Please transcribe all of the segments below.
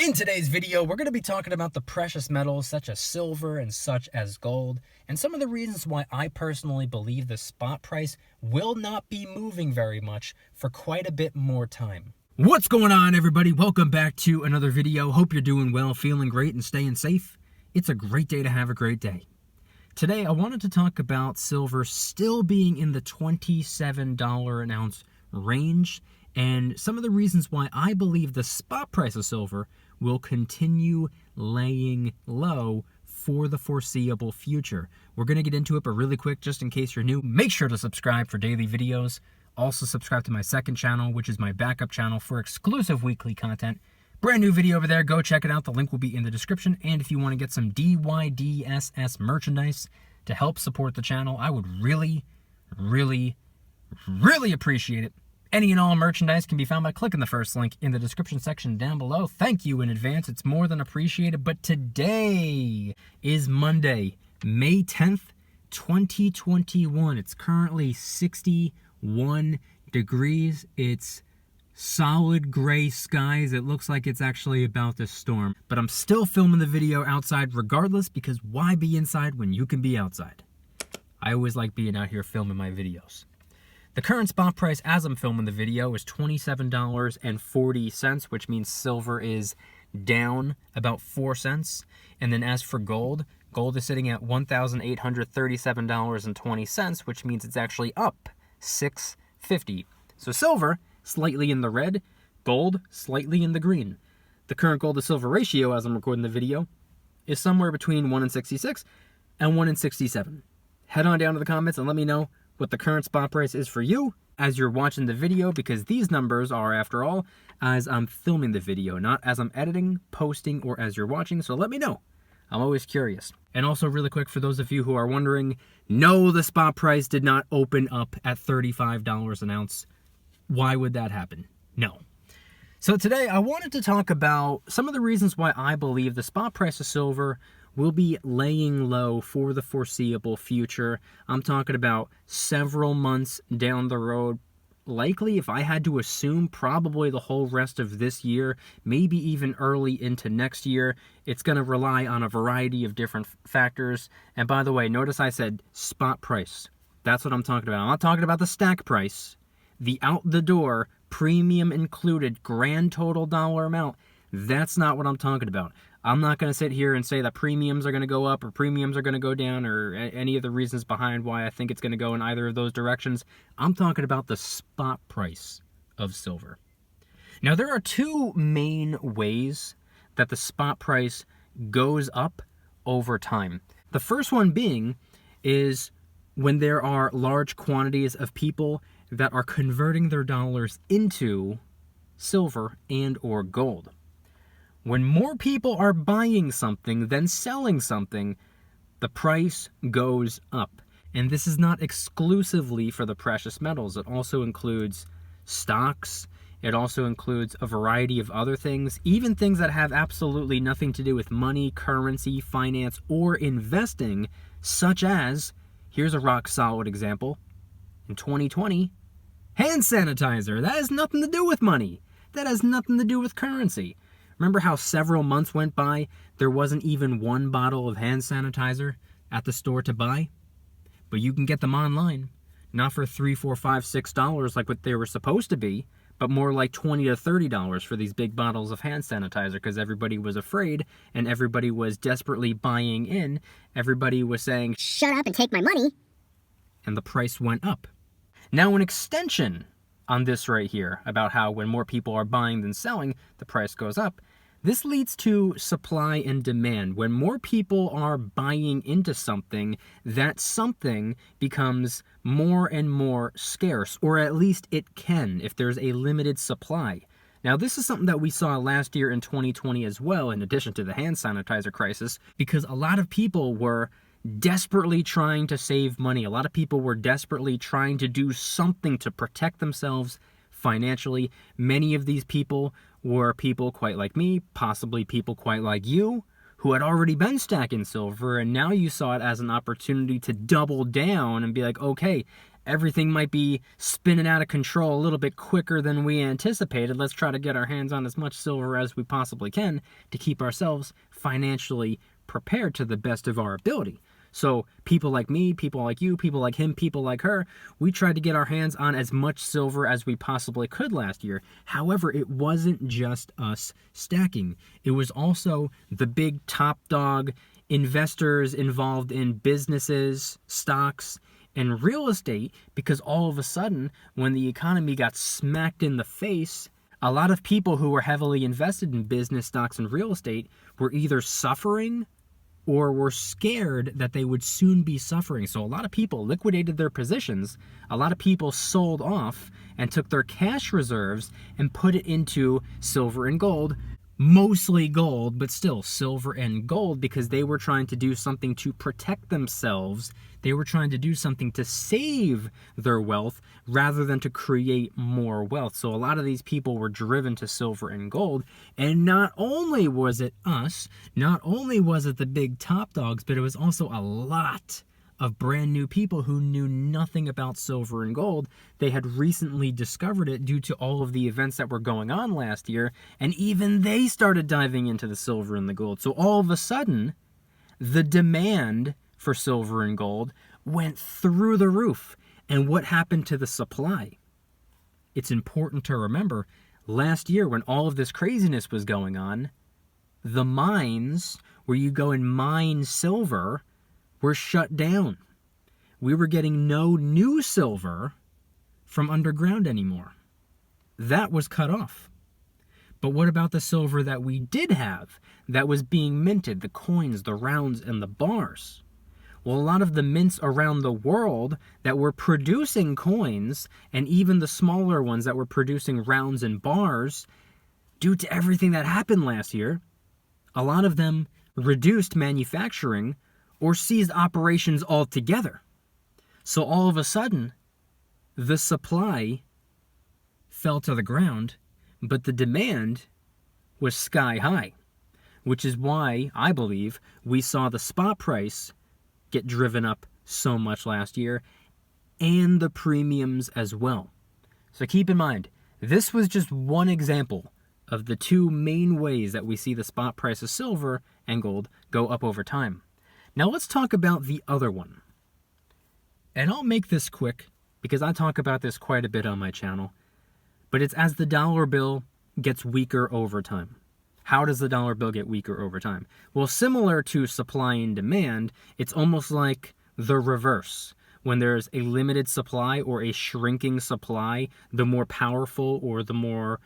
In today's video, we're going to be talking about the precious metals such as silver and such as gold, and some of the reasons why I personally believe the spot price will not be moving very much for quite a bit more time. What's going on, everybody? Welcome back to another video. Hope you're doing well, feeling great, and staying safe. It's a great day to have a great day. Today, I wanted to talk about silver still being in the $27 an ounce range, and some of the reasons why I believe the spot price of silver will continue laying low for the foreseeable future. We're going to get into it, but really quick, just in case you're new, make sure to subscribe for daily videos. Also subscribe to my second channel, which is my backup channel for exclusive weekly content. Brand new video over there. Go check it out. The link will be in the description. And if you want to get some DYDSS merchandise to help support the channel, I would really appreciate it. Any and all merchandise can be found by clicking the first link in the description section down below. Thank you in advance. It's more than appreciated. But today is Monday, May 10th, 2021. It's currently 61 degrees. It's solid gray skies. It looks like it's actually about to storm. But I'm still filming the video outside regardless, because why be inside when you can be outside? I always like being out here filming my videos. The current spot price as I'm filming the video is $27.40, which means silver is down about 4 cents. And then as for gold, gold is sitting at $1,837.20, which means it's actually up $6.50. So silver, slightly in the red, gold, slightly in the green. The current gold to silver ratio, as I'm recording the video, is somewhere between 1:66 and 1:67. Head on down to the comments and let me know what the current spot price is for you as you're watching the video, because these numbers are, after all, as I'm filming the video, not as I'm editing, posting, or as you're watching, so let me know. I'm always curious. And also, really quick, for those of you who are wondering, no, the spot price did not open up at $35 an ounce. Why would that happen? No. So today, I wanted to talk about some of the reasons why I believe the spot price of silver will be laying low for the foreseeable future. I'm talking about several months down the road. Likely, if I had to assume, probably the whole rest of this year, maybe even early into next year. It's going to rely on a variety of different factors. And by the way, notice I said spot price. That's what I'm talking about. I'm not talking about the stack price, the out the door, premium included, grand total dollar amount. That's not what I'm talking about. I'm not going to sit here and say that premiums are going to go up or premiums are going to go down or any of the reasons behind why I think it's going to go in either of those directions. I'm talking about the spot price of silver. Now, there are two main ways that the spot price goes up over time. The first one being is when there are large quantities of people that are converting their dollars into silver and or gold. When more people are buying something than selling something, the price goes up. And this is not exclusively for the precious metals. It also includes stocks. It also includes a variety of other things, even things that have absolutely nothing to do with money, currency, finance, or investing, such as, here's a rock solid example, in 2020, hand sanitizer. That has nothing to do with money. That has nothing to do with currency. Remember how several months went by, there wasn't even one bottle of hand sanitizer at the store to buy? But you can get them online. Not for $3, $4, $5, $6 like what they were supposed to be, but more like $20 to $30 for these big bottles of hand sanitizer, because everybody was afraid and everybody was desperately buying in. Everybody was saying, "Shut up and take my money." And the price went up. Now, an extension on this right here, about how when more people are buying than selling, the price goes up. This leads to supply and demand. When more people are buying into something, that something becomes more and more scarce, or at least it can if there's a limited supply. Now, this is something that we saw last year in 2020 as well, in addition to the hand sanitizer crisis, because a lot of people were desperately trying to save money. A lot of people were desperately trying to do something to protect themselves financially. Many of these people were people quite like me, possibly people quite like you, who had already been stacking silver, and now you saw it as an opportunity to double down and be like, okay, everything might be spinning out of control a little bit quicker than we anticipated. Let's try to get our hands on as much silver as we possibly can to keep ourselves financially prepared to the best of our ability. So people like me, people like you, people like him, people like her, we tried to get our hands on as much silver as we possibly could last year. However, it wasn't just us stacking. It was also the big top dog investors involved in businesses, stocks, and real estate, because all of a sudden, when the economy got smacked in the face, a lot of people who were heavily invested in business, stocks, and real estate were either suffering or were scared that they would soon be suffering. So a lot of people liquidated their positions. A lot of people sold off and took their cash reserves and put it into silver and gold, mostly gold, but still silver and gold, because they were trying to do something to protect themselves. They were trying to do something to save their wealth rather than to create more wealth. So a lot of these people were driven to silver and gold. And not only was it us, not only was it the big top dogs, but it was also a lot of brand new people who knew nothing about silver and gold. They had recently discovered it due to all of the events that were going on last year, and even they started diving into the silver and the gold. So all of a sudden, the demand for silver and gold went through the roof. And what happened to the supply? It's important to remember, last year when all of this craziness was going on, the mines where you go and mine silver were shut down. We were getting no new silver from underground anymore. That was cut off. But what about the silver that we did have that was being minted, the coins, the rounds, and the bars? Well, a lot of the mints around the world that were producing coins, and even the smaller ones that were producing rounds and bars, due to everything that happened last year, a lot of them reduced manufacturing or ceased operations altogether. So all of a sudden, the supply fell to the ground, but the demand was sky high, which is why I believe we saw the spot price get driven up so much last year, and the premiums as well. So keep in mind, this was just one example of the two main ways that we see the spot price of silver and gold go up over time. Now let's talk about the other one. And I'll make this quick because I talk about this quite a bit on my channel, but it's as the dollar bill gets weaker over time. How does the dollar bill get weaker over time? Well, similar to supply and demand, it's almost like the reverse. When there's a limited supply or a shrinking supply, the more powerful or the more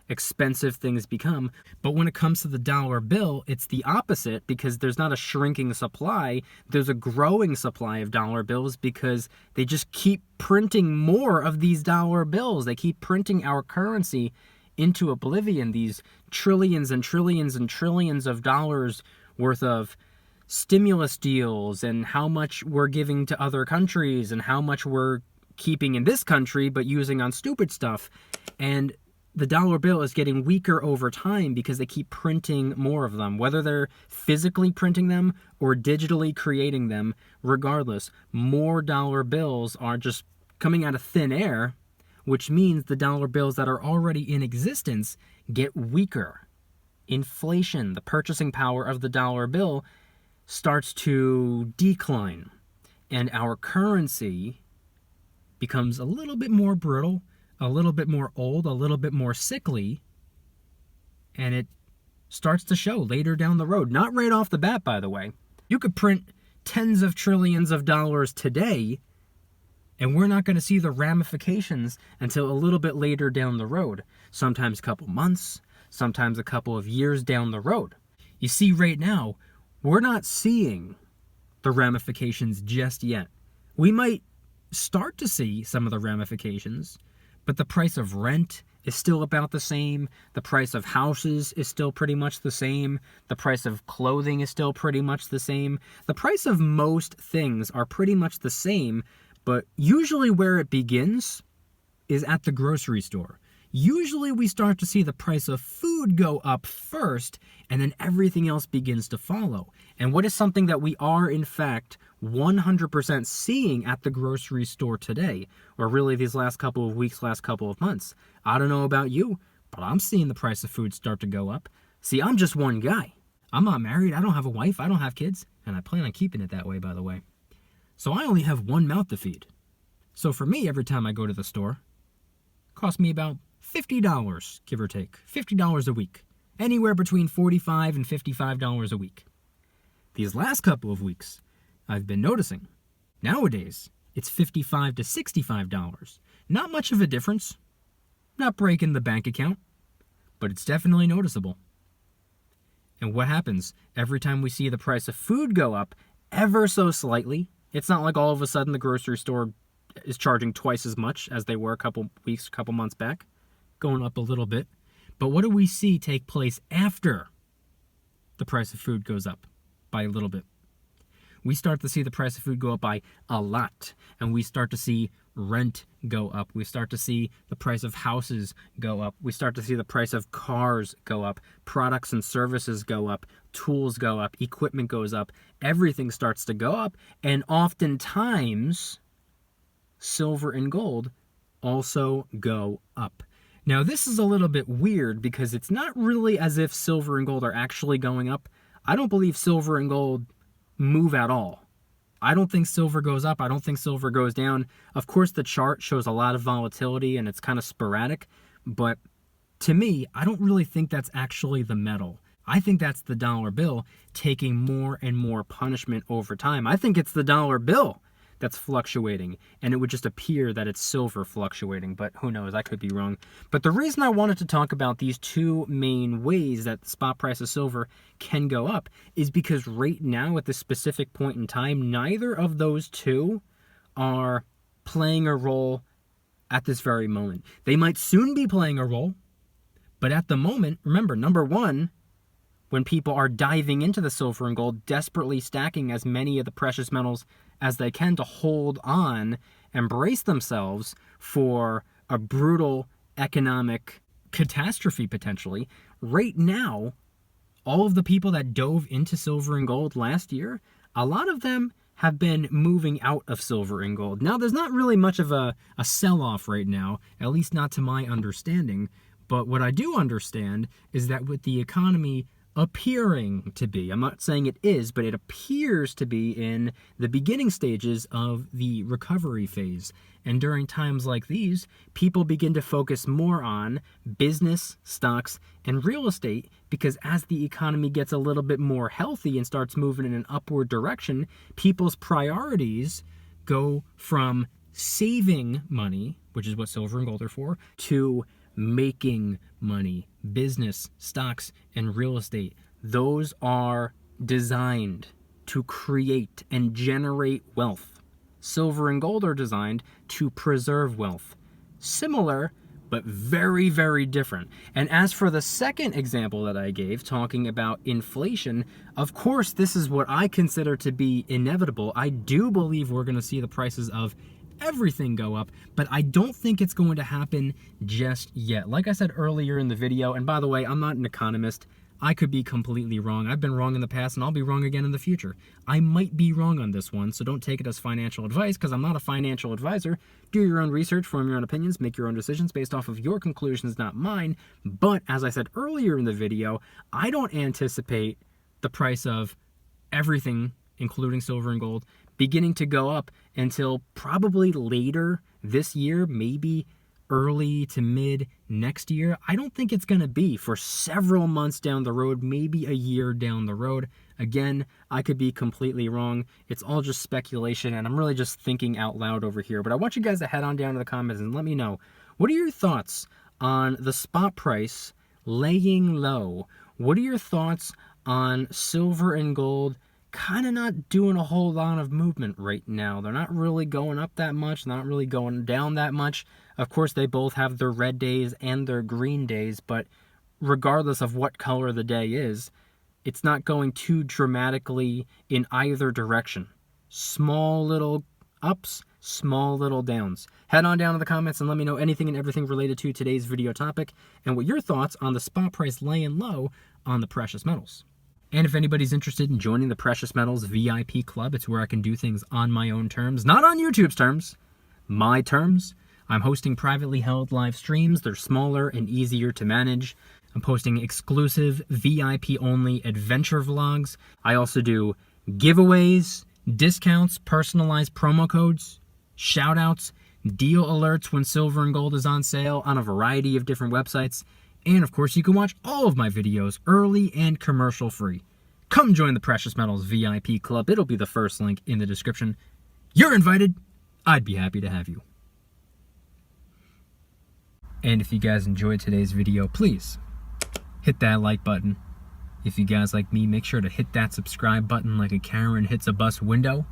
expensive things become. But when it comes to the dollar bill, it's the opposite, because there's not a shrinking supply, there's a growing supply of dollar bills, because they just keep printing more of these dollar bills. They keep printing our currency into oblivion, these trillions and trillions and trillions of dollars worth of stimulus deals, and how much we're giving to other countries and how much we're keeping in this country but using on stupid stuff. And the dollar bill is getting weaker over time because they keep printing more of them, whether they're physically printing them or digitally creating them. Regardless, more dollar bills are just coming out of thin air, which means the dollar bills that are already in existence get weaker. Inflation, the purchasing power of the dollar bill, starts to decline, and our currency becomes a little bit more brittle, a little bit more old, a little bit more sickly, and it starts to show later down the road. Not right off the bat, by the way. You could print tens of trillions of dollars today, and we're not going to see the ramifications until a little bit later down the road. Sometimes a couple months, sometimes a couple of years down the road. You see, right now, we're not seeing the ramifications just yet. We might start to see some of the ramifications, but the price of rent is still about the same. The price of houses is still pretty much the same. The price of clothing is still pretty much the same. The price of most things are pretty much the same, but usually where it begins is at the grocery store. Usually we start to see the price of food go up first, and then everything else begins to follow. And what is something that we are, in fact, 100% seeing at the grocery store today, or really these last couple of weeks, last couple of months? I don't know about you, but I'm seeing the price of food start to go up. See, I'm just one guy. I'm not married, I don't have a wife, I don't have kids, and I plan on keeping it that way, by the way. So I only have one mouth to feed. So for me, every time I go to the store, it costs me about $50, give or take. $50 a week. Anywhere between $45 and $55 a week. These last couple of weeks, I've been noticing, nowadays, it's $55 to $65. Not much of a difference. Not breaking the bank account, but it's definitely noticeable. And what happens every time we see the price of food go up ever so slightly? It's not like all of a sudden the grocery store is charging twice as much as they were a couple weeks, a couple months back, going up a little bit. But what do we see take place after the price of food goes up by a little bit? We start to see the price of food go up by a lot, and we start to see rent go up. We start to see the price of houses go up. We start to see the price of cars go up. Products and services go up. Tools go up. Equipment goes up. Everything starts to go up. And oftentimes, silver and gold also go up. Now, this is a little bit weird because it's not really as if silver and gold are actually going up. I don't believe silver and gold move at all. I don't think silver goes up. I don't think silver goes down. Of course, the chart shows a lot of volatility and it's kind of sporadic, but to me, I don't really think that's actually the metal. I think that's the dollar bill taking more and more punishment over time. I think it's the dollar bill that's fluctuating, and it would just appear that it's silver fluctuating, but who knows, I could be wrong. But the reason I wanted to talk about these two main ways that the spot price of silver can go up is because right now, at this specific point in time, neither of those two are playing a role at this very moment. They might soon be playing a role, but at the moment, remember, number one, when people are diving into the silver and gold, desperately stacking as many of the precious metals as they can to hold on and brace themselves for a brutal economic catastrophe potentially. Right now, all of the people that dove into silver and gold last year, a lot of them have been moving out of silver and gold. Now, there's not really much of a sell-off right now, at least not to my understanding. But what I do understand is that with the economy appearing to be, I'm not saying it is, but it appears to be in the beginning stages of the recovery phase. And during times like these, people begin to focus more on business, stocks, and real estate, because as the economy gets a little bit more healthy and starts moving in an upward direction, people's priorities go from saving money, which is what silver and gold are for, to making money. Business, stocks, and real estate. Those are designed to create and generate wealth. Silver and gold are designed to preserve wealth. Similar, but very, very different. And as for the second example that I gave, talking about inflation, of course, this is what I consider to be inevitable. I do believe we're going to see the prices of everything go up, but I don't think it's going to happen just yet. Like I said earlier in the video, and by the way, I'm not an economist. I could be completely wrong. I've been wrong in the past, and I'll be wrong again in the future. I might be wrong on this one, so don't take it as financial advice, because I'm not a financial advisor. Do your own research, form your own opinions, make your own decisions based off of your conclusions, not mine. But as I said earlier in the video, I don't anticipate the price of everything, including silver and gold, beginning to go up until probably later this year, maybe early to mid next year. I don't think it's going to be for several months down the road, maybe a year down the road. Again, I could be completely wrong. It's all just speculation, and I'm really just thinking out loud over here. But I want you guys to head on down to the comments and let me know, what are your thoughts on the spot price laying low? What are your thoughts on silver and gold kind of not doing a whole lot of movement right now? They're not really going up that much, not really going down that much. Of course, they both have their red days and their green days, but regardless of what color the day is, it's not going too dramatically in either direction. Small little ups, small little downs. Head on down to the comments and let me know anything and everything related to today's video topic and what your thoughts on the spot price laying low on the precious metals. And if anybody's interested in joining the Precious Metals VIP Club, it's where I can do things on my own terms, not on YouTube's terms, my terms. I'm hosting privately held live streams. They're smaller and easier to manage. I'm posting exclusive VIP-only adventure vlogs. I also do giveaways, discounts, personalized promo codes, shout-outs, deal alerts when silver and gold is on sale on a variety of different websites. And of course, you can watch all of my videos early and commercial-free. Come join the Precious Metals VIP Club. It'll be the first link in the description. You're invited. I'd be happy to have you. And if you guys enjoyed today's video, please hit that like button. If you guys like me, make sure to hit that subscribe button like a Karen hits a bus window.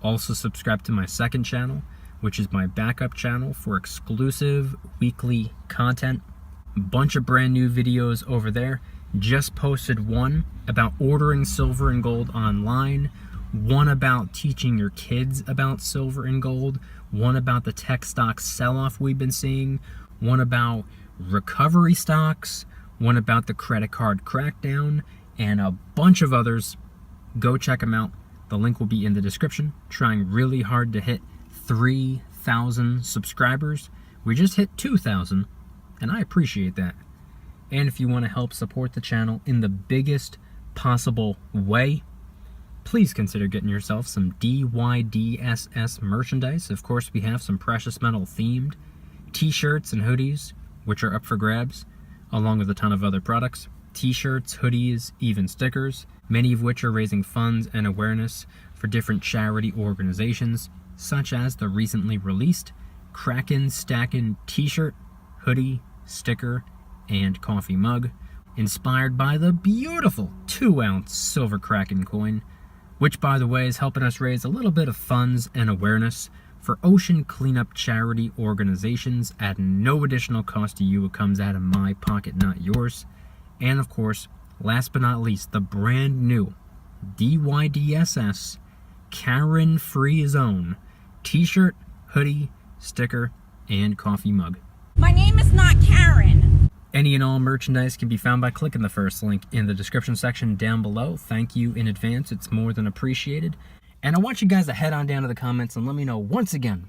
Also subscribe to my second channel, which is my backup channel for exclusive weekly content. A bunch of brand new videos over there. Just posted one about ordering silver and gold online, one about teaching your kids about silver and gold, one about the tech stock sell-off we've been seeing, one about recovery stocks, one about the credit card crackdown, and a bunch of others. Go check them out. The link will be in the description. Trying really hard to hit 3,000 subscribers. We just hit 2,000, and I appreciate that. And if you want to help support the channel in the biggest possible way, please consider getting yourself some DYDSS merchandise. Of course, we have some precious metal themed t-shirts and hoodies, which are up for grabs, along with a ton of other products. T-shirts, hoodies, even stickers, many of which are raising funds and awareness for different charity organizations, such as the recently released Kraken Stackin' t-shirt, hoodie, sticker, and coffee mug, inspired by the beautiful 2-ounce silver Kraken coin, which, by the way, is helping us raise a little bit of funds and awareness for ocean cleanup charity organizations at no additional cost to you. It comes out of my pocket, not yours. And of course, last but not least, the brand new DYDSS Karen Free Zone t-shirt, hoodie, sticker, and coffee mug. My name is not Karen. Any and all merchandise can be found by clicking the first link in the description section down below. Thank you in advance. It's more than appreciated. And I want you guys to head on down to the comments and let me know once again,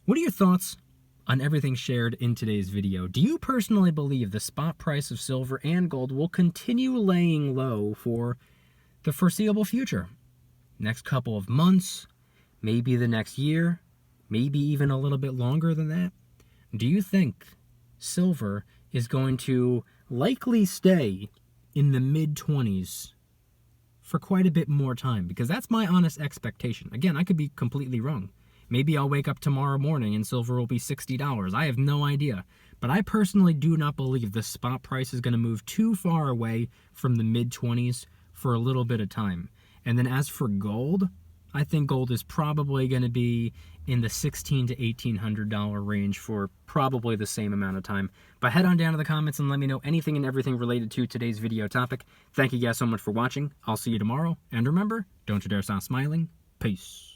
what are your thoughts on everything shared in today's video? Do you personally believe the spot price of silver and gold will continue laying low for the foreseeable future? Next couple of months, maybe the next year, maybe even a little bit longer than that? Do you think silver is going to likely stay in the mid-20s for quite a bit more time? Because that's my honest expectation. Again, I could be completely wrong. Maybe I'll wake up tomorrow morning and silver will be $60. I have no idea. But I personally do not believe the spot price is going to move too far away from the mid-20s for a little bit of time. And then as for gold, I think gold is probably going to be in the $1,600 to $1,800 range for probably the same amount of time. But head on down to the comments and let me know anything and everything related to today's video topic. Thank you guys so much for watching. I'll see you tomorrow. And remember, don't you dare stop smiling. Peace.